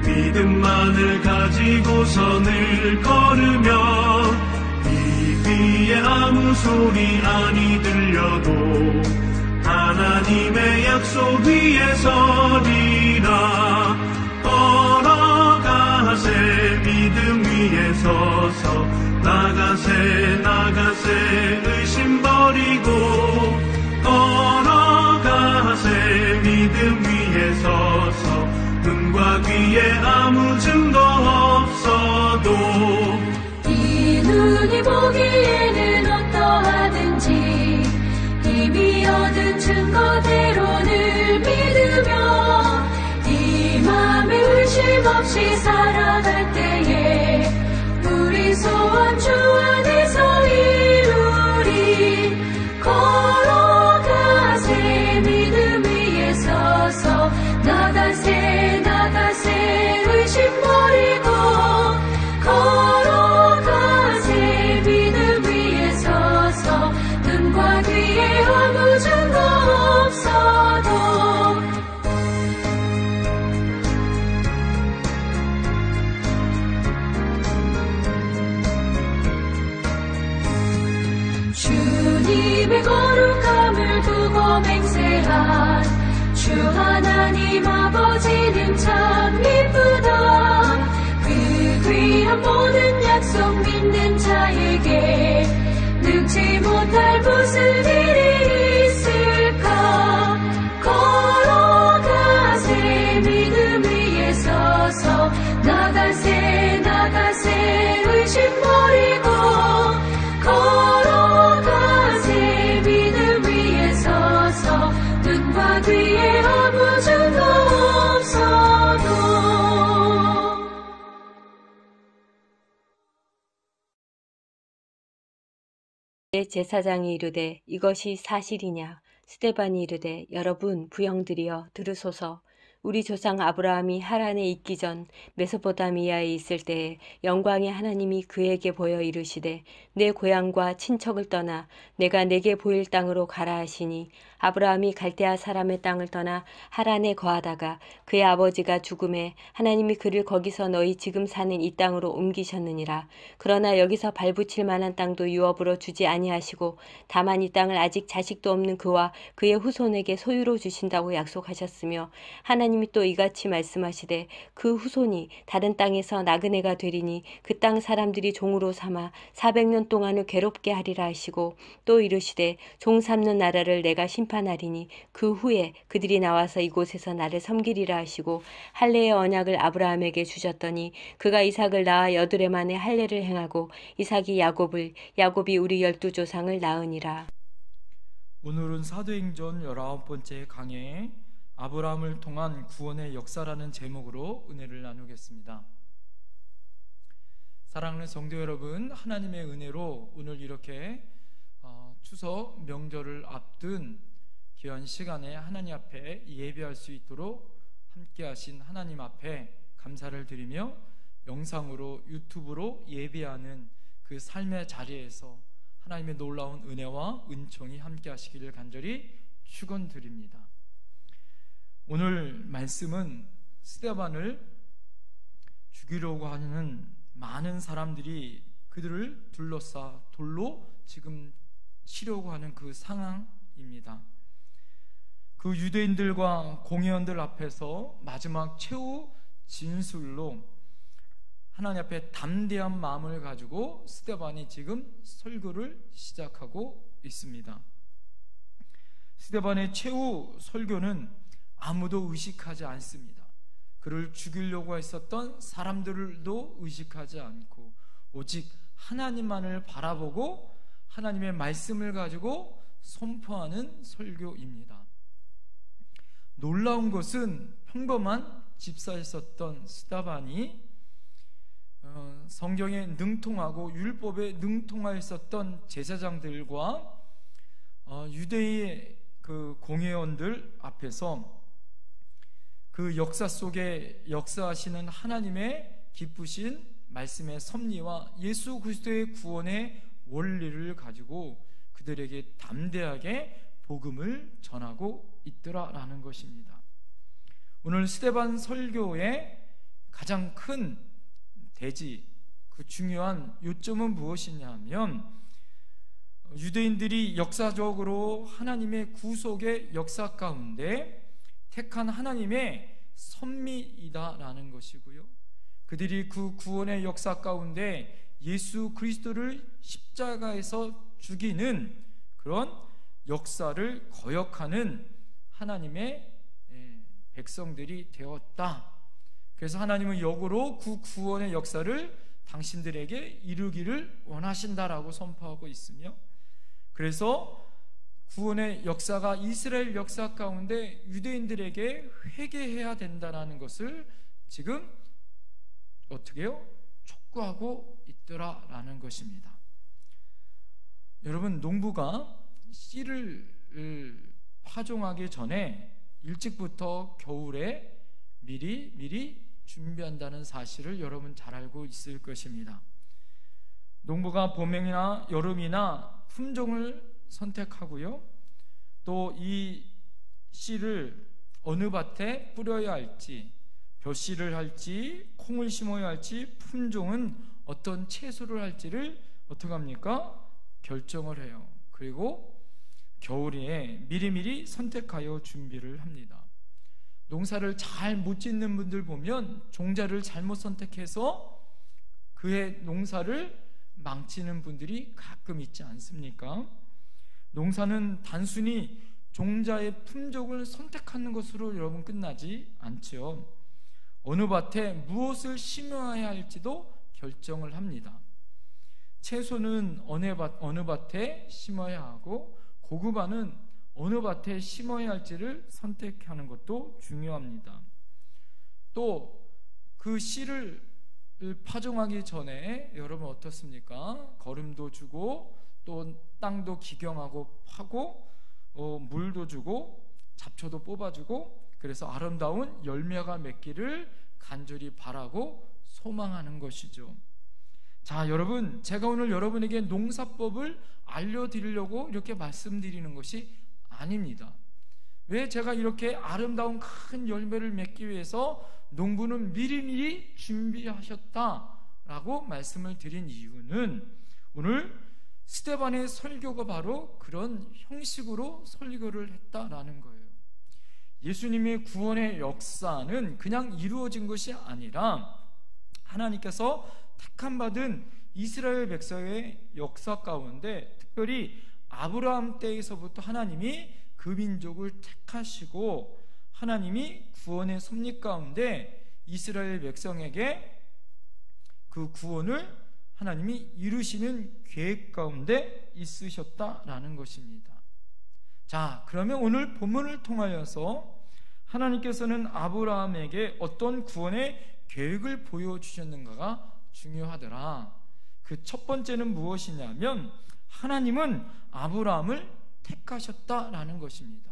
믿음만을 가지고 선을 걸으며 이 귀에 아무 소리 아니 들려도 하나님의 약속 위에 서리라. 걸어가세 믿음 위에 서서 나가세 의심 버리고 걸어가세 믿음 위에 서서 눈과 귀에 아무 증거 없어도 이 눈이 보기에는 어떠하든지 이미 얻은 증거대로 늘 믿으며 이 맘에 의심 없이 살아갈 때에 우리 소원 주 안에서 이루리. 걸어가세 믿음 위에 서서 나가세 의심 버리고 걸어가세 믿음 위에 서서 눈과 귀에 아무 증거 없어도 주님의 거룩함을 두고 맹세한 주 하나님 아버지는 참 이쁘다. 그 귀한 모든 약속 믿는 자에게 능치 못할 무슨 일이 있을까. 걸어가세 믿음 위에 서서 나가세 의심 버리고 걸어가세 믿음 위에 서서 눈과 귀에 아무 증거 없어도. 제사장이 이르되 이것이 사실이냐. 스데반이 이르되 여러분 부형들이여 들으소서. 우리 조상 아브라함이 하란에 있기 전 메소포타미아에 있을 때에 영광의 하나님이 그에게 보여 이르시되 내 고향과 친척을 떠나 내가 내게 보일 땅으로 가라 하시니 아브라함이 갈대아 사람의 땅을 떠나 하란에 거하다가 그의 아버지가 죽음에 하나님이 그를 거기서 너희 지금 사는 이 땅으로 옮기셨느니라. 그러나 여기서 발붙일 만한 땅도 유업으로 주지 아니하시고 다만 이 땅을 아직 자식도 없는 그와 그의 후손에게 소유로 주신다고 약속하셨으며 하나님이 또 이같이 말씀하시되 그 후손이 다른 땅에서 나그네가 되리니 그 땅 사람들이 종으로 삼아 400년 동안을 괴롭게 하리라 하시고 또 이르시되 종 삼는 나라를 내가 심판하리니 그 후에 그들이 나와서 이곳에서 나를 섬기리라 하시고 할례의 언약을 아브라함에게 주셨더니 그가 이삭을 낳아 여드레 만에 할례를 행하고 이삭이 야곱이 우리 12조상을 낳으니라. 오늘은 사도행전 19번째 강해에 아브라함을 통한 구원의 역사라는 제목으로 은혜를 나누겠습니다. 사랑하는 성도 여러분, 하나님의 은혜로 오늘 이렇게 추석 명절을 앞둔 귀한 시간에 하나님 앞에 예배할 수 있도록 함께 하신 하나님 앞에 감사를 드리며 영상으로 유튜브로 예배하는 그 삶의 자리에서 하나님의 놀라운 은혜와 은총이 함께 하시기를 간절히 축원드립니다. 오늘 말씀은 스데반을 죽이려고 하는 많은 사람들이 그들을 둘러싸 돌로 지금 치려고 하는 그 상황입니다. 그 유대인들과 공회원들 앞에서 마지막 최후 진술로 하나님 앞에 담대한 마음을 가지고 스데반이 지금 설교를 시작하고 있습니다. 스데반의 최후 설교는 아무도 의식하지 않습니다. 그를 죽이려고 했었던 사람들도 의식하지 않고 오직 하나님만을 바라보고 하나님의 말씀을 가지고 선포하는 설교입니다. 놀라운 것은 평범한 집사였었던 스데반이 성경에 능통하고 율법에 능통하였었던 제사장들과 유대의 그 공회원들 앞에서 그 역사 속에 역사하시는 하나님의 기쁘신 말씀의 섭리와 예수 그리스도의 구원의 원리를 가지고 그들에게 담대하게 복음을 전하고 있더라라는 것입니다. 오늘 스데반 설교의 가장 큰 대지, 그 중요한 요점은 무엇이냐 하면 유대인들이 역사적으로 하나님의 구속의 역사 가운데 택한 하나님의 섭리이다라는 것이고요, 그들이 그 구원의 역사 가운데 예수 그리스도를 십자가에서 죽이는 그런 역사를 거역하는 하나님의 백성들이 되었다. 그래서 하나님은 역으로 그 구원의 역사를 당신들에게 이루기를 원하신다라고 선포하고 있으며, 그래서 구원의 역사가 이스라엘 역사 가운데 유대인들에게 회개해야 된다는 것을 지금 어떻게 해요? 촉구하고 있더라라는 것입니다. 여러분, 농부가 씨를 파종하기 전에 일찍부터 겨울에 미리 준비한다는 사실을 여러분 잘 알고 있을 것입니다. 농부가 봄이나 여름이나 품종을 선택하고요, 또 이 씨를 어느 밭에 뿌려야 할지, 벼씨를 할지 콩을 심어야 할지, 품종은 어떤 채소를 할지를 어떻게 합니까? 결정을 해요. 그리고 겨울에 미리미리 선택하여 준비를 합니다. 농사를 잘 못 짓는 분들 보면 종자를 잘못 선택해서 그의 농사를 망치는 분들이 가끔 있지 않습니까? 농사는 단순히 종자의 품종을 선택하는 것으로 여러분 끝나지 않죠. 어느 밭에 무엇을 심어야 할지도 결정을 합니다. 채소는 어느 밭에 심어야 하고 고구마는 어느 밭에 심어야 할지를 선택하는 것도 중요합니다. 또 그 씨를 파종하기 전에 여러분 어떻습니까? 거름도 주고 또 땅도 기경하고 파고 물도 주고 잡초도 뽑아주고, 그래서 아름다운 열매가 맺기를 간절히 바라고 소망하는 것이죠. 자, 여러분, 제가 오늘 여러분에게 농사법을 알려드리려고 이렇게 말씀드리는 것이 아닙니다. 왜 제가 이렇게 아름다운 큰 열매를 맺기 위해서 농부는 미리미리 준비하셨다라고 말씀을 드린 이유는, 오늘 스데반의 설교가 바로 그런 형식으로 설교를 했다라는 거예요. 예수님의 구원의 역사는 그냥 이루어진 것이 아니라 하나님께서 택함받은 이스라엘 백성의 역사 가운데, 특별히 아브라함 때에서부터 하나님이 그 민족을 택하시고 하나님이 구원의 섭리 가운데 이스라엘 백성에게 그 구원을 하나님이 이루시는 계획 가운데 있으셨다라는 것입니다. 자, 그러면 오늘 본문을 통하여서 하나님께서는 아브라함에게 어떤 구원의 계획을 보여주셨는가가 중요하더라. 그 첫 번째는 무엇이냐면, 하나님은 아브라함을 택하셨다라는 것입니다.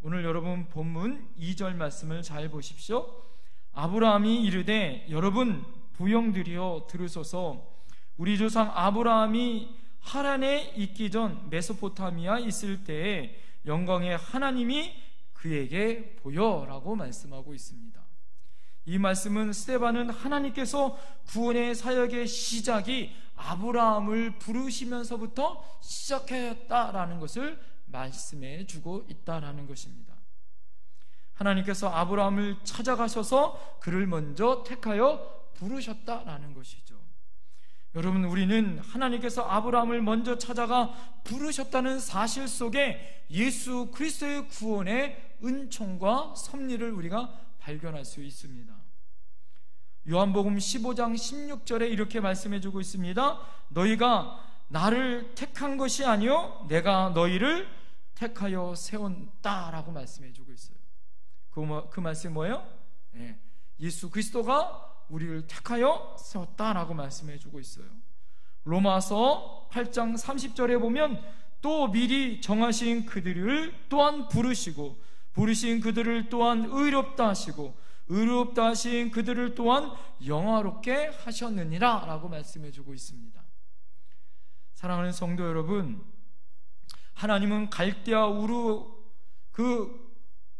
오늘 여러분 본문 2절 말씀을 잘 보십시오. 아브라함이 이르되 여러분 부형들이여 들으소서. 우리 조상 아브라함이 하란에 있기 전 메소포타미아 있을 때에 영광의 하나님이 그에게 보여라고 말씀하고 있습니다. 이 말씀은 스데반은 하나님께서 구원의 사역의 시작이 아브라함을 부르시면서부터 시작하였다라는 것을 말씀해 주고 있다라는 것입니다. 하나님께서 아브라함을 찾아가셔서 그를 먼저 택하여 부르셨다라는 것이죠. 여러분, 우리는 하나님께서 아브라함을 먼저 찾아가 부르셨다는 사실 속에 예수 그리스도의 구원의 은총과 섭리를 우리가 발견할 수 있습니다. 요한복음 15장 16절에 이렇게 말씀해 주고 있습니다. 너희가 나를 택한 것이 아니요 내가 너희를 택하여 세운다라고 말씀해 주고 있어요. 그 말씀이 뭐예요? 예수 그리스도가 우리를 택하여 세웠다라고 말씀해 주고 있어요. 로마서 8장 30절에 보면 또 미리 정하신 그들을 또한 부르시고 부르신 그들을 또한 의롭다 하시고 의롭다 하신 그들을 또한 영화롭게 하셨느니라 라고 말씀해 주고 있습니다. 사랑하는 성도 여러분, 하나님은 갈대아 우루 그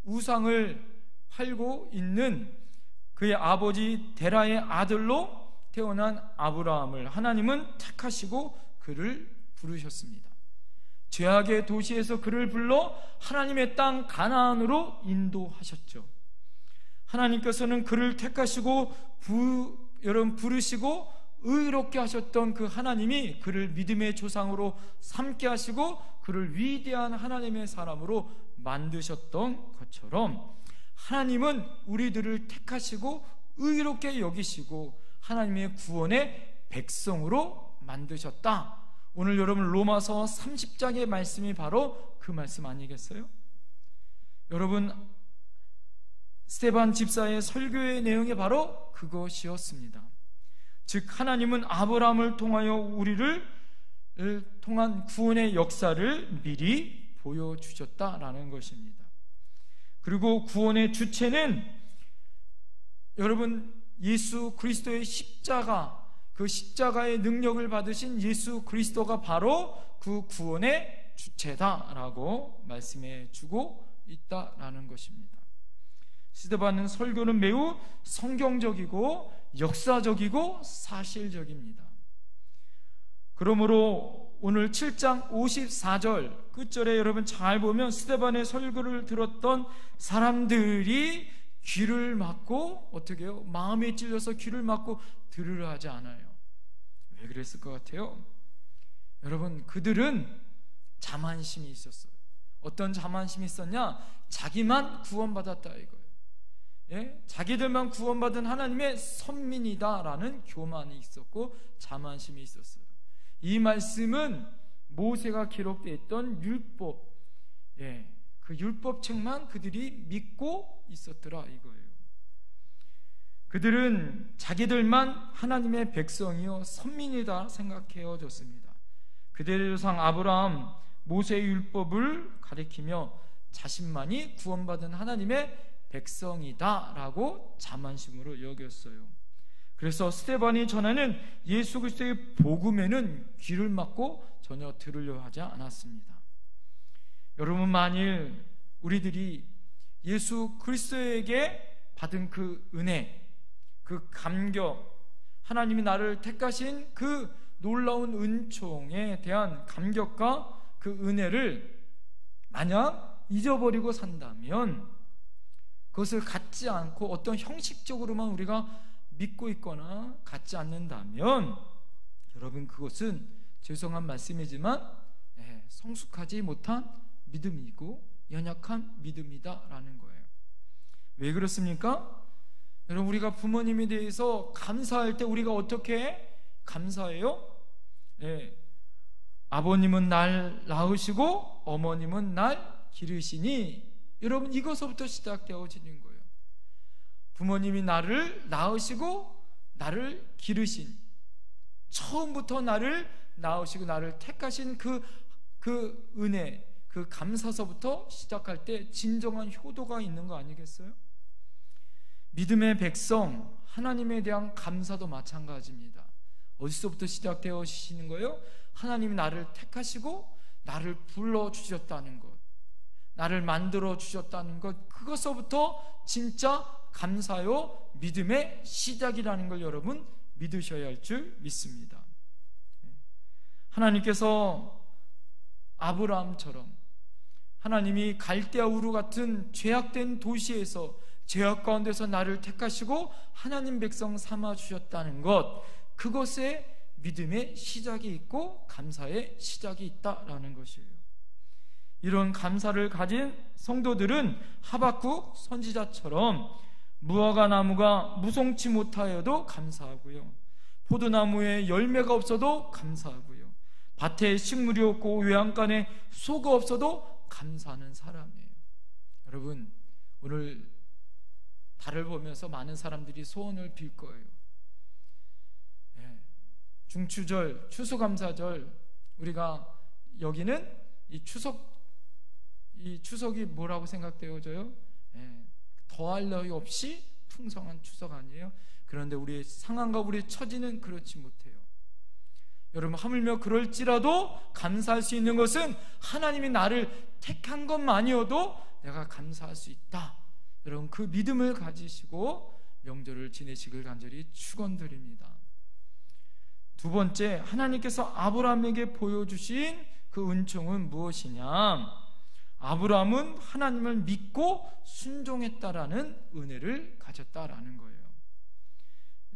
우상을 팔고 있는 그의 아버지 데라의 아들로 태어난 아브라함을 하나님은 택하시고 그를 부르셨습니다. 죄악의 도시에서 그를 불러 하나님의 땅 가나안으로 인도하셨죠. 하나님께서는 그를 택하시고 부르시고 의롭게 하셨던 그 하나님이 그를 믿음의 조상으로 삼게 하시고 그를 위대한 하나님의 사람으로 만드셨던 것처럼 하나님은 우리들을 택하시고 의롭게 여기시고 하나님의 구원의 백성으로 만드셨다. 오늘 여러분 로마서 30장의 말씀이 바로 그 말씀 아니겠어요? 여러분 스데반 집사의 설교의 내용이 바로 그것이었습니다. 즉 하나님은 아브라함을 통하여 우리를 통한 구원의 역사를 미리 보여주셨다라는 것입니다. 그리고 구원의 주체는 여러분 예수 그리스도의 십자가, 그 십자가의 능력을 받으신 예수 그리스도가 바로 그 구원의 주체다라고 말씀해 주고 있다라는 것입니다. 스데반은 설교는 매우 성경적이고 역사적이고 사실적입니다. 그러므로 오늘 7장 54절 끝절에 여러분 잘 보면 스데반의 설교를 들었던 사람들이 귀를 막고 어떻게 해요? 마음에 찔려서 귀를 막고 들으려 하지 않아요. 왜 그랬을 것 같아요? 여러분 그들은 자만심이 있었어요. 어떤 자만심이 있었냐? 자기만 구원받았다 이거예요. 예? 자기들만 구원받은 하나님의 선민이다라는 교만이 있었고 자만심이 있었어요. 이 말씀은 모세가 기록되어 있던 율법, 그 율법책만 그들이 믿고 있었더라 이거예요. 그들은 자기들만 하나님의 백성이요 선민이다 생각해졌습니다. 그들의 조상 아브라함, 모세의 율법을 가리키며 자신만이 구원받은 하나님의 백성이다라고 자만심으로 여겼어요. 그래서 스데반이 전하는 예수 그리스도의 복음에는 귀를 막고 전혀 들으려 하지 않았습니다. 여러분 만일 우리들이 예수 그리스도에게 받은 그 은혜, 그 감격, 하나님이 나를 택하신 그 놀라운 은총에 대한 감격과 그 은혜를 만약 잊어버리고 산다면 그것을 갖지 않고 어떤 형식적으로만 우리가 믿고 있거나 갖지 않는다면 여러분 그것은 죄송한 말씀이지만 성숙하지 못한 믿음이고 연약한 믿음이다라는 거예요. 왜 그렇습니까? 여러분 우리가 부모님에 대해서 감사할 때 우리가 어떻게 감사해요? 아버님은 날 낳으시고 어머님은 날 기르시니 여러분 이것부터 시작되어지는 거예요. 부모님이 나를 낳으시고 나를 기르신, 처음부터 나를 낳으시고 나를 택하신 그 은혜, 그 감사서부터 시작할 때 진정한 효도가 있는 거 아니겠어요? 믿음의 백성, 하나님에 대한 감사도 마찬가지입니다. 어디서부터 시작되어지시는 거예요? 하나님이 나를 택하시고 나를 불러주셨다는 것, 나를 만들어 주셨다는 것, 그것서부터 진짜 감사요 믿음의 시작이라는 걸 여러분 믿으셔야 할 줄 믿습니다. 하나님께서 아브라함처럼 하나님이 갈대아 우루 같은 죄악된 도시에서 죄악 가운데서 나를 택하시고 하나님 백성 삼아 주셨다는 것, 그것에 믿음의 시작이 있고 감사의 시작이 있다라는 것이에요. 이런 감사를 가진 성도들은 하박국 선지자처럼 무화과 나무가 무성치 못하여도 감사하고요, 포도나무에 열매가 없어도 감사하고요, 밭에 식물이 없고 외양간에 소가 없어도 감사하는 사람이에요. 여러분 오늘 달을 보면서 많은 사람들이 소원을 빌 거예요. 중추절, 추수감사절, 우리가 여기는 이 추석이 뭐라고 생각되어져요? 더할 나위 없이 풍성한 추석 아니에요? 그런데 우리의 상황과 우리의 처지는 그렇지 못해요. 여러분 하물며 그럴지라도 감사할 수 있는 것은 하나님이 나를 택한 것만이어도 내가 감사할 수 있다. 여러분 그 믿음을 가지시고 명절을 지내시길 간절히 축원드립니다. 두 번째, 하나님께서 아브라함에게 보여주신 그 은총은 무엇이냐? 아브라함은 하나님을 믿고 순종했다라는 은혜를 가졌다라는 거예요.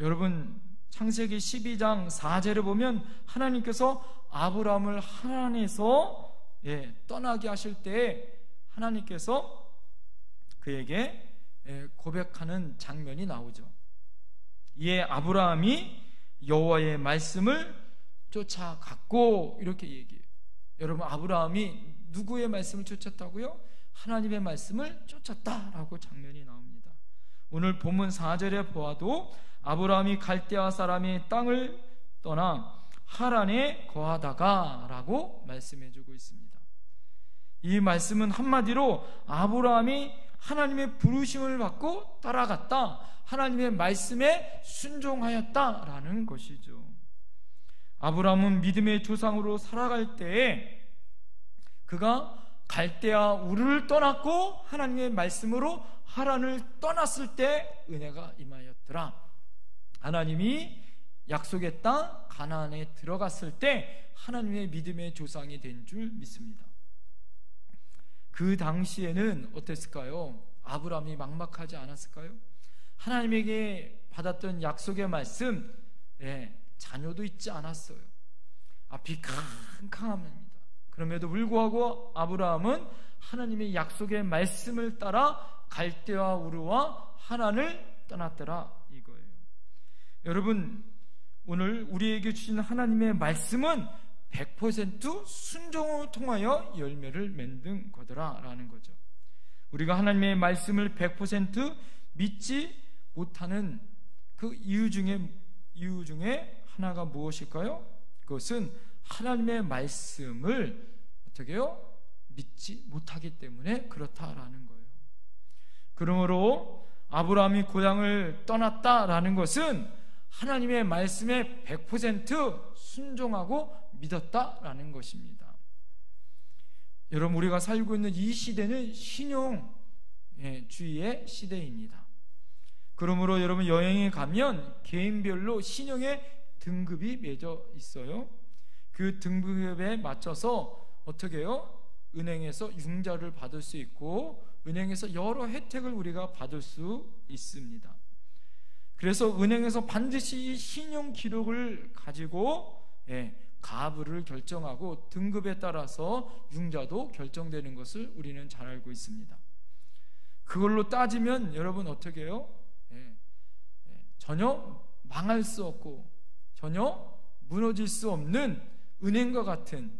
여러분 창세기 12장 4절에 보면 하나님께서 아브라함을 하란에서 떠나게 하실 때 하나님께서 그에게 고백하는 장면이 나오죠. 이에 아브라함이 여호와의 말씀을 쫓아갔고, 이렇게 얘기해요. 여러분 아브라함이 누구의 말씀을 쫓았다고요? 하나님의 말씀을 쫓았다라고 장면이 나옵니다. 오늘 본문 4절에 보아도 아브라함이 갈대아 사람의 땅을 떠나 하란에 거하다가 라고 말씀해주고 있습니다. 이 말씀은 한마디로 아브라함이 하나님의 부르심을 받고 따라갔다, 하나님의 말씀에 순종하였다라는 것이죠. 아브라함은 믿음의 조상으로 살아갈 때에 그가 갈대아 우르를 떠났고 하나님의 말씀으로 하란을 떠났을 때 은혜가 임하였더라. 하나님이 약속의 땅 가나안에 들어갔을 때 하나님의 믿음의 조상이 된 줄 믿습니다. 그 당시에는 어땠을까요? 아브라함이 막막하지 않았을까요? 하나님에게 받았던 약속의 말씀, 자녀도 있지 않았어요. 앞이 캄캄합니다. 그럼에도 불구하고 아브라함은 하나님의 약속의 말씀을 따라 갈대아 우르와 하란을 떠났더라, 이거예요. 여러분, 오늘 우리에게 주신 하나님의 말씀은 100% 순종을 통하여 열매를 맺는 거더라 라는 거죠. 우리가 하나님의 말씀을 100% 믿지 못하는 그 이유 중에 하나가 무엇일까요? 그것은 하나님의 말씀을 어떻게 해요? 믿지 못하기 때문에 그렇다라는 거예요. 그러므로 아브라함이 고향을 떠났다라는 것은 하나님의 말씀에 100% 순종하고 믿었다라는 것입니다. 여러분, 우리가 살고 있는 이 시대는 신용주의의 시대입니다. 그러므로 여러분 여행에 가면 개인별로 신용의 등급이 매져 있어요. 그 등급에 맞춰서 어떻게 해요? 은행에서 융자를 받을 수 있고 은행에서 여러 혜택을 우리가 받을 수 있습니다. 그래서 은행에서 반드시 신용 기록을 가지고 가부를 결정하고 등급에 따라서 융자도 결정되는 것을 우리는 잘 알고 있습니다. 그걸로 따지면 여러분 어떻게 해요? 전혀 망할 수 없고 전혀 무너질 수 없는 은행과 같은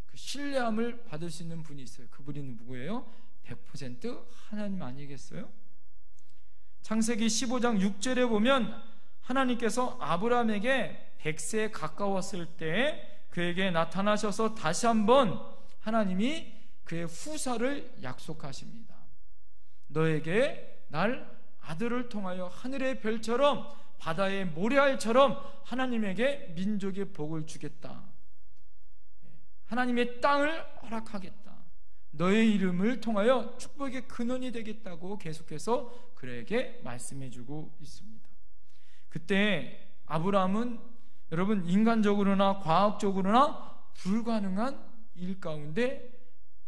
그 신뢰함을 받을 수 있는 분이 있어요. 그분이 누구예요? 100% 하나님 아니겠어요? 창세기 15장 6절에 보면 하나님께서 아브라함에게 100세에 가까웠을 때 그에게 나타나셔서 다시 한번 하나님이 그의 후사를 약속하십니다. 너에게 날 아들을 통하여 하늘의 별처럼 바다의 모래알처럼 하나님에게 민족의 복을 주겠다. 하나님의 땅을 허락하겠다. 너의 이름을 통하여 축복의 근원이 되겠다고 계속해서 그에게 말씀해주고 있습니다. 그때 아브라함은 여러분 인간적으로나 과학적으로나 불가능한 일 가운데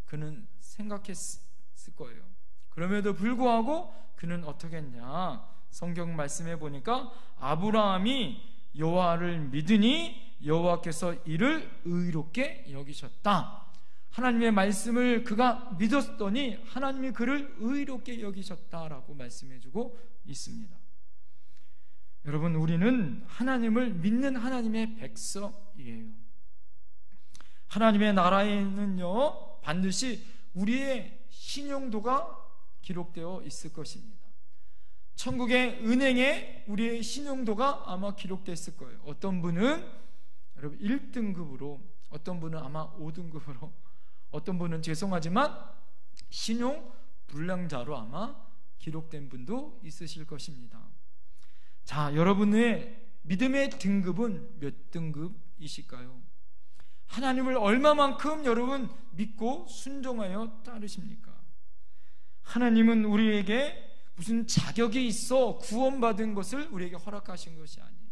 그는 생각했을 거예요. 그럼에도 불구하고 그는 어떻게 했냐? 성경 말씀해 보니까 아브라함이 여호와를 믿으니 여호와께서 이를 의롭게 여기셨다. 하나님의 말씀을 그가 믿었더니 하나님이 그를 의롭게 여기셨다라고 말씀해주고 있습니다. 여러분, 우리는 하나님을 믿는 하나님의 백성이에요. 하나님의 나라에는요 반드시 우리의 신용도가 기록되어 있을 것입니다. 천국의 은행에 우리의 신용도가 아마 기록됐을 거예요. 어떤 분은 여러분 1등급으로, 어떤 분은 아마 5등급으로, 어떤 분은 죄송하지만 신용 불량자로 아마 기록된 분도 있으실 것입니다. 자, 여러분의 믿음의 등급은 몇 등급이실까요? 하나님을 얼마만큼 여러분 믿고 순종하여 따르십니까? 하나님은 우리에게 무슨 자격이 있어 구원받은 것을 우리에게 허락하신 것이 아니에요.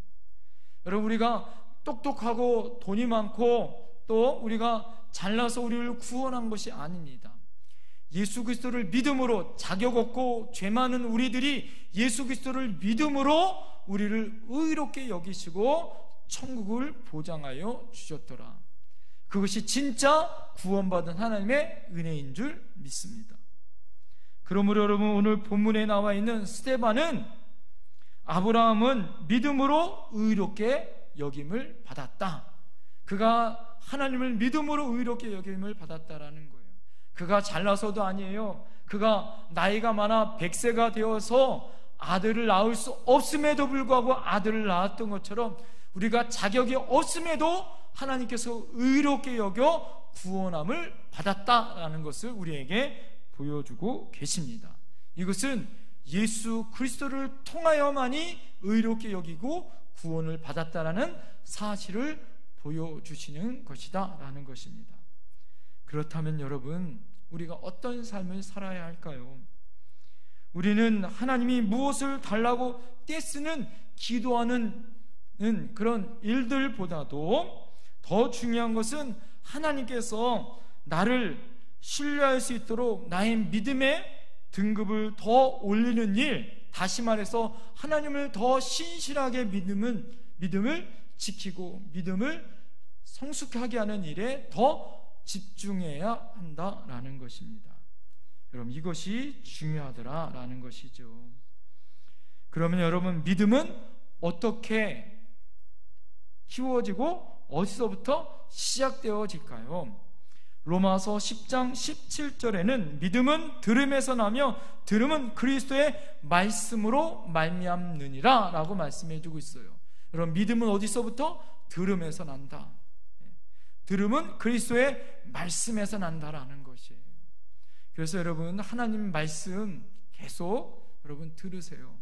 여러분, 우리가 똑똑하고 돈이 많고 또 우리가 잘나서 우리를 구원한 것이 아닙니다. 예수 그리스도를 믿음으로, 자격 없고 죄 많은 우리들이 예수 그리스도를 믿음으로 우리를 의롭게 여기시고 천국을 보장하여 주셨더라. 그것이 진짜 구원받은 하나님의 은혜인 줄 믿습니다. 그러므로 여러분, 오늘 본문에 나와 있는 스데반은 아브라함은 믿음으로 의롭게 여김을 받았다. 그가 하나님을 믿음으로 의롭게 여김을 받았다라는 거예요. 그가 잘나서도 아니에요. 그가 나이가 많아 100세가 되어서 아들을 낳을 수 없음에도 불구하고 아들을 낳았던 것처럼 우리가 자격이 없음에도 하나님께서 의롭게 여겨 구원함을 받았다라는 것을 우리에게 보여주고 계십니다. 이것은 예수 그리스도를 통하여만이 의롭게 여기고 구원을 받았다라는 사실을 보여주시는 것이다 라는 것입니다. 그렇다면 여러분, 우리가 어떤 삶을 살아야 할까요? 우리는 하나님이 무엇을 달라고 떼쓰는 기도하는 그런 일들보다도 더 중요한 것은 하나님께서 나를 신뢰할 수 있도록 나의 믿음의 등급을 더 올리는 일, 다시 말해서 하나님을 더 신실하게 믿음을 지키고 믿음을 성숙하게 하는 일에 더 집중해야 한다라는 것입니다. 여러분, 이것이 중요하더라라는 것이죠. 그러면 여러분, 믿음은 어떻게 키워지고 어디서부터 시작되어질까요? 로마서 10장 17절에는 믿음은 들음에서 나며 들음은 그리스도의 말씀으로 말미암느니라 라고 말씀해 주고 있어요. 여러분, 믿음은 어디서부터? 들음에서 난다. 들음은 그리스도의 말씀에서 난다라는 것이에요. 그래서 여러분, 하나님 말씀 계속 여러분 들으세요.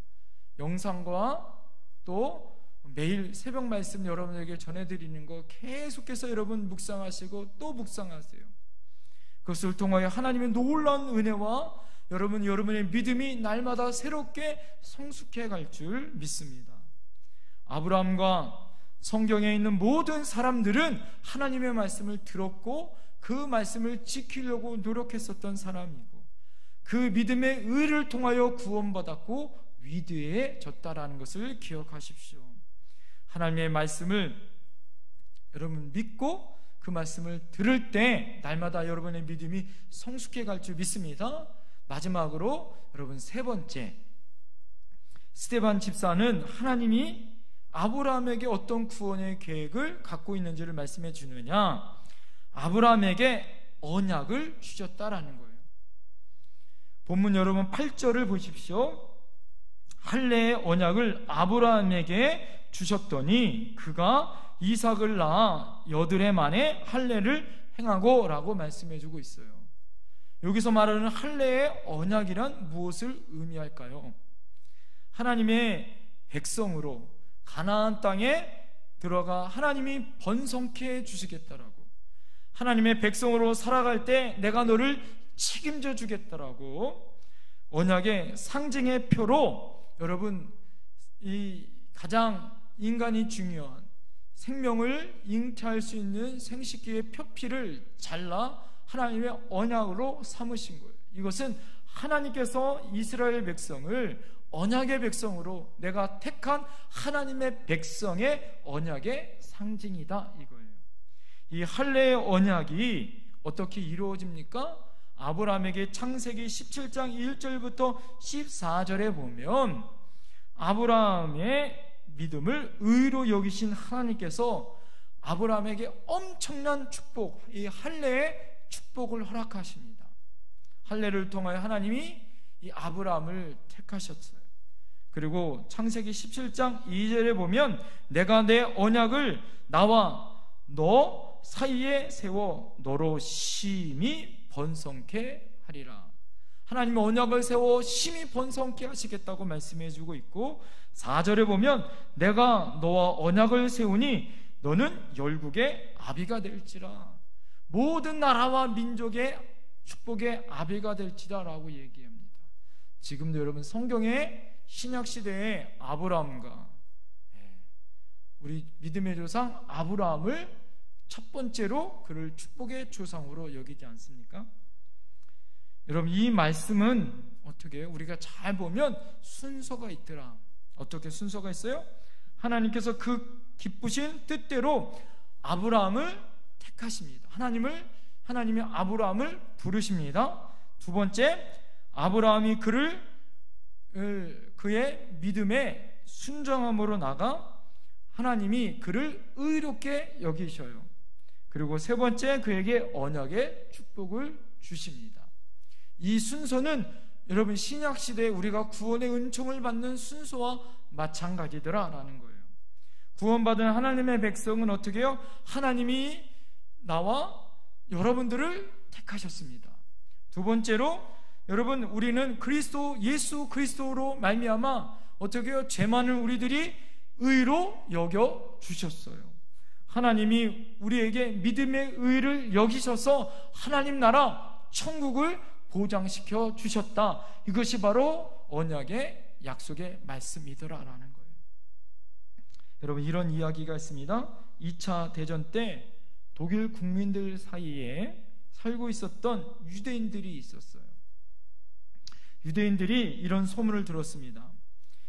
영상과 또 매일 새벽 말씀 여러분에게 전해드리는 거 계속해서 여러분 묵상하시고 또 묵상하세요. 그것을 통하여 하나님의 놀라운 은혜와 여러분의 믿음이 날마다 새롭게 성숙해 갈 줄 믿습니다. 아브라함과 성경에 있는 모든 사람들은 하나님의 말씀을 들었고 그 말씀을 지키려고 노력했었던 사람이고 그 믿음의 의를 통하여 구원받았고 위대해졌다라는 것을 기억하십시오. 하나님의 말씀을 여러분 믿고 그 말씀을 들을 때 날마다 여러분의 믿음이 성숙해 갈 줄 믿습니다. 마지막으로 여러분, 세 번째, 스데반 집사는 하나님이 아브라함에게 어떤 구원의 계획을 갖고 있는지를 말씀해 주느냐, 아브라함에게 언약을 주셨다라는 거예요. 본문 여러분 8절을 보십시오. 할례의 언약을 아브라함에게 주셨더니 그가 이삭을 낳아 8해 만에 할례를 행하고 라고 말씀해 주고 있어요. 여기서 말하는 할례의 언약이란 무엇을 의미할까요? 하나님의 백성으로 가나안 땅에 들어가 하나님이 번성케 해주시겠다라고, 하나님의 백성으로 살아갈 때 내가 너를 책임져 주겠다라고 언약의 상징의 표로 여러분, 이 가장 인간이 중요한 생명을 잉태할 수 있는 생식기의 표피를 잘라 하나님의 언약으로 삼으신 거예요. 이것은 하나님께서 이스라엘 백성을 언약의 백성으로 내가 택한 하나님의 백성의 언약의 상징이다 이거예요. 이 할례의 언약이 어떻게 이루어집니까? 아브라함에게 창세기 17장 1절부터 14절에 보면 아브라함의 믿음을 의로 여기신 하나님께서 아브라함에게 엄청난 축복, 이 할례의 축복을 허락하십니다. 할례를 통하여 하나님이 이 아브라함을 택하셨어요. 그리고 창세기 17장 2절에 보면 내가 내 언약을 나와 너 사이에 세워 너로 심히 번성케 하리라. 하나님의 언약을 세워 심히 번성케 하시겠다고 말씀해 주고 있고, 4절에 보면 내가 너와 언약을 세우니 너는 열국의 아비가 될지라, 모든 나라와 민족의 축복의 아비가 될지라 라고 얘기합니다. 지금도 여러분 성경의 신약시대의 아브라함과 우리 믿음의 조상 아브라함을 첫 번째로 그를 축복의 조상으로 여기지 않습니까? 여러분, 이 말씀은 어떻게 해요? 우리가 잘 보면 순서가 있더라. 어떻게 순서가 있어요? 하나님께서 그 기쁘신 뜻대로 아브라함을 택하십니다. 하나님이 아브라함을 부르십니다. 두 번째, 아브라함이 그의 믿음에 순종함으로 나가 하나님이 그를 의롭게 여기셔요. 그리고 세 번째, 그에게 언약의 축복을 주십니다. 이 순서는 여러분 신약시대에 우리가 구원의 은총을 받는 순서와 마찬가지더라라는 거예요. 구원받은 하나님의 백성은 어떻게 해요? 하나님이 나와 여러분들을 택하셨습니다. 두 번째로, 여러분, 우리는 예수 그리스도로 말미암아 어떻게 해요? 죄 많은 우리들이 의로 여겨 주셨어요. 하나님이 우리에게 믿음의 의를 여기셔서 하나님 나라 천국을 보장시켜 주셨다. 이것이 바로 언약의 약속의 말씀이더라라는 거예요. 여러분, 이런 이야기가 있습니다. 2차 대전 때 독일 국민들 사이에 살고 있었던 유대인들이 있었어요. 유대인들이 이런 소문을 들었습니다.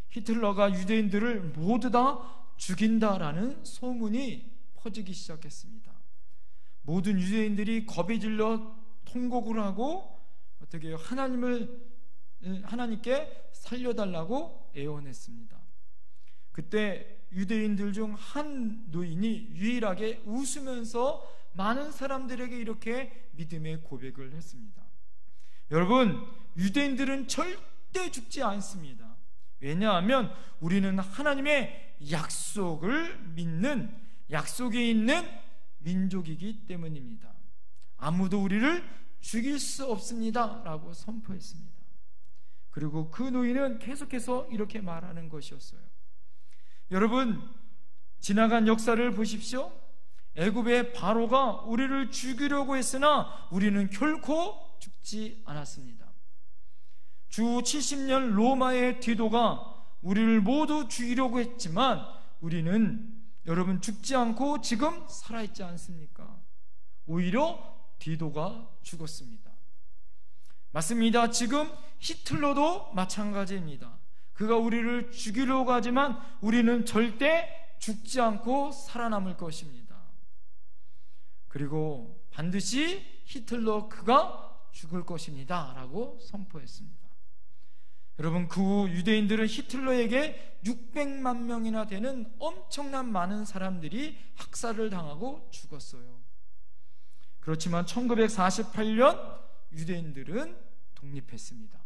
히틀러가 유대인들을 모두 다 죽인다라는 소문이 퍼지기 시작했습니다. 모든 유대인들이 겁에 질려 통곡을 하고 어떻게 해요? 하나님께 살려달라고 애원했습니다. 그때 유대인들 중 한 노인이 유일하게 웃으면서 많은 사람들에게 이렇게 믿음의 고백을 했습니다. 여러분, 유대인들은 절대 죽지 않습니다. 왜냐하면 우리는 하나님의 약속을 믿는, 약속에 있는 민족이기 때문입니다. 아무도 우리를 죽일 수 없습니다 라고 선포했습니다. 그리고 그 노인은 계속해서 이렇게 말하는 것이었어요. 여러분, 지나간 역사를 보십시오. 애굽의 바로가 우리를 죽이려고 했으나 우리는 결코 죽지 않았습니다. 주 70년 로마의 디도가 우리를 모두 죽이려고 했지만 우리는 여러분 죽지 않고 지금 살아있지 않습니까? 오히려 디도가 죽었습니다. 맞습니다. 지금 히틀러도 마찬가지입니다. 그가 우리를 죽이려고 하지만 우리는 절대 죽지 않고 살아남을 것입니다. 그리고 반드시 히틀러 그가 죽을 것입니다 라고 선포했습니다. 여러분, 그 유대인들은 히틀러에게 600만 명이나 되는 엄청난 많은 사람들이 학살을 당하고 죽었어요. 그렇지만 1948년 유대인들은 독립했습니다.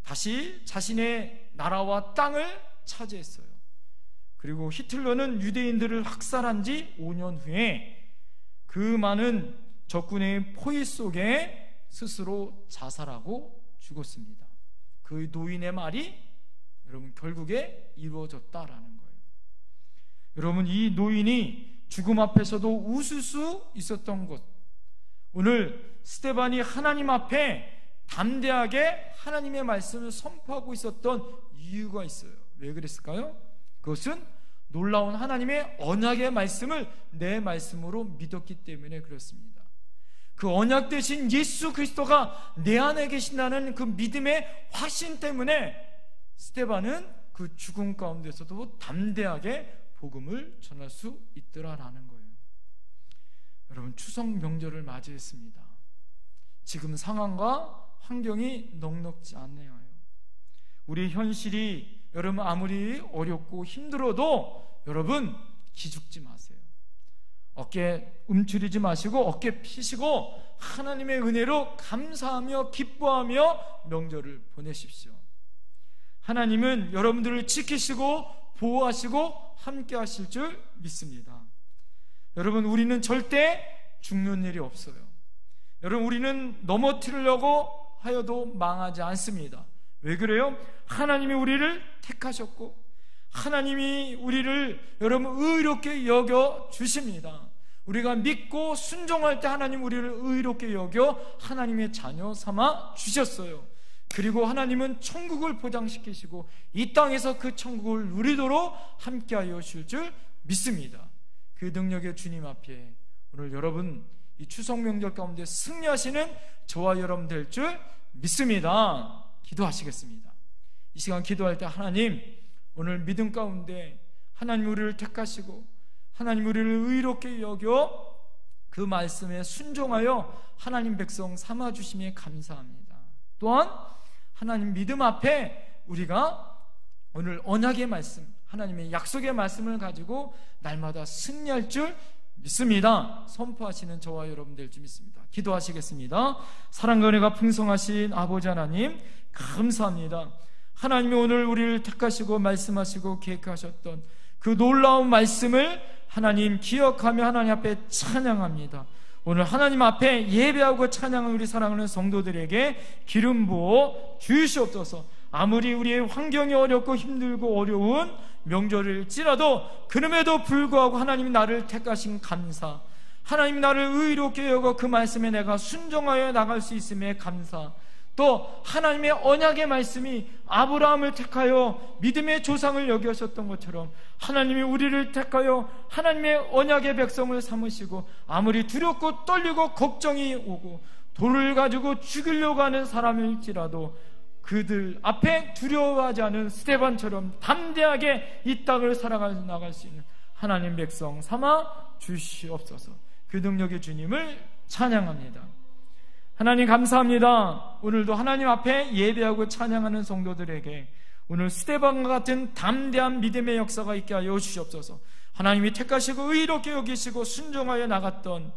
다시 자신의 나라와 땅을 차지했어요. 그리고 히틀러는 유대인들을 학살한 지 5년 후에 그 많은 적군의 포위 속에 스스로 자살하고 죽었습니다. 그 노인의 말이 여러분 결국에 이루어졌다라는 거예요. 여러분, 이 노인이 죽음 앞에서도 웃을 수 있었던 것, 오늘 스데반이 하나님 앞에 담대하게 하나님의 말씀을 선포하고 있었던 이유가 있어요. 왜 그랬을까요? 그것은 놀라운 하나님의 언약의 말씀을 내 말씀으로 믿었기 때문에 그렇습니다. 그 언약 되신 예수 그리스도가 내 안에 계신다는 그 믿음의 확신 때문에 스데반은 그 죽음 가운데서도 담대하게 복음을 전할 수 있더라라는 거예요. 여러분, 추석 명절을 맞이했습니다. 지금 상황과 환경이 넉넉지 않네요. 우리 현실이 여러분 아무리 어렵고 힘들어도 여러분 기죽지 마세요. 어깨 움츠리지 마시고 어깨 피시고 하나님의 은혜로 감사하며 기뻐하며 명절을 보내십시오. 하나님은 여러분들을 지키시고 보호하시고 함께 하실 줄 믿습니다. 여러분, 우리는 절대 죽는 일이 없어요. 여러분, 우리는 넘어뜨리려고 하여도 망하지 않습니다. 왜 그래요? 하나님이 우리를 택하셨고 하나님이 우리를 여러분 의롭게 여겨 주십니다. 우리가 믿고 순종할 때 하나님 우리를 의롭게 여겨 하나님의 자녀 삼아 주셨어요. 그리고 하나님은 천국을 보장시키시고 이 땅에서 그 천국을 누리도록 함께하여 주실 줄 믿습니다. 그 능력의 주님 앞에 오늘 여러분 이 추석 명절 가운데 승리하시는 저와 여러분 될 줄 믿습니다. 기도하시겠습니다. 이 시간 기도할 때 하나님, 오늘 믿음 가운데 하나님 우리를 택하시고 하나님 우리를 의롭게 여겨 그 말씀에 순종하여 하나님 백성 삼아주심에 감사합니다. 또한 하나님 믿음 앞에 우리가 오늘 언약의 말씀, 하나님의 약속의 말씀을 가지고 날마다 승리할 줄 믿습니다. 선포하시는 저와 여러분 될 줄 믿습니다. 기도하시겠습니다. 사랑과 은혜가 풍성하신 아버지 하나님, 감사합니다. 하나님이 오늘 우리를 택하시고 말씀하시고 계획하셨던 그 놀라운 말씀을 하나님 기억하며 하나님 앞에 찬양합니다. 오늘 하나님 앞에 예배하고 찬양하는 우리 사랑하는 성도들에게 기름 부어 주시옵소서. 아무리 우리의 환경이 어렵고 힘들고 어려운 명절일지라도 그럼에도 불구하고 하나님이 나를 택하신 감사, 하나님이 나를 의롭게 여겨 그 말씀에 내가 순종하여 나갈 수 있음에 감사, 또 하나님의 언약의 말씀이 아브라함을 택하여 믿음의 조상을 여기셨던 것처럼 하나님이 우리를 택하여 하나님의 언약의 백성을 삼으시고 아무리 두렵고 떨리고 걱정이 오고 돌을 가지고 죽이려고 하는 사람일지라도 그들 앞에 두려워하지 않은 스데반처럼 담대하게 이 땅을 살아나갈 수 있는 하나님 백성 삼아 주시옵소서. 그 능력의 주님을 찬양합니다. 하나님 감사합니다. 오늘도 하나님 앞에 예배하고 찬양하는 성도들에게 오늘 스데반과 같은 담대한 믿음의 역사가 있게 하여 주시옵소서. 하나님이 택하시고 의롭게 여기시고 순종하여 나갔던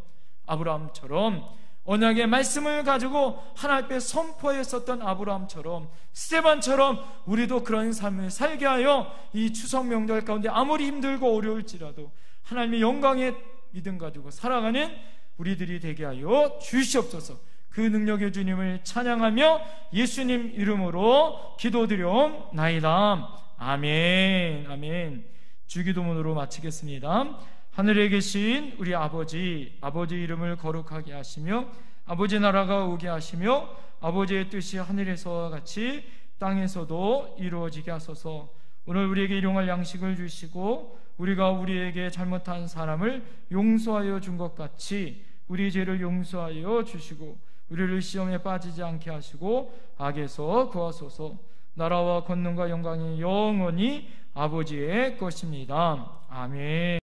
아브라함처럼 언약의 말씀을 가지고 하나님 앞에 선포했었던 아브라함처럼 스데반처럼 우리도 그런 삶을 살게 하여 이 추석 명절 가운데 아무리 힘들고 어려울지라도 하나님의 영광의 믿음 가지고 살아가는 우리들이 되게 하여 주시옵소서. 그 능력의 주님을 찬양하며 예수님 이름으로 기도드려옵나이다. 아멘. 아멘. 주기도문으로 마치겠습니다. 하늘에 계신 우리 아버지 이름을 거룩하게 하시며 아버지 나라가 오게 하시며 아버지의 뜻이 하늘에서와 같이 땅에서도 이루어지게 하소서. 오늘 우리에게 일용할 양식을 주시고 우리가 우리에게 잘못한 사람을 용서하여 준 것 같이 우리 죄를 용서하여 주시고 우리를 시험에 빠지지 않게 하시고 악에서 구하소서. 나라와 권능과 영광이 영원히 아버지의 것입니다. 아멘.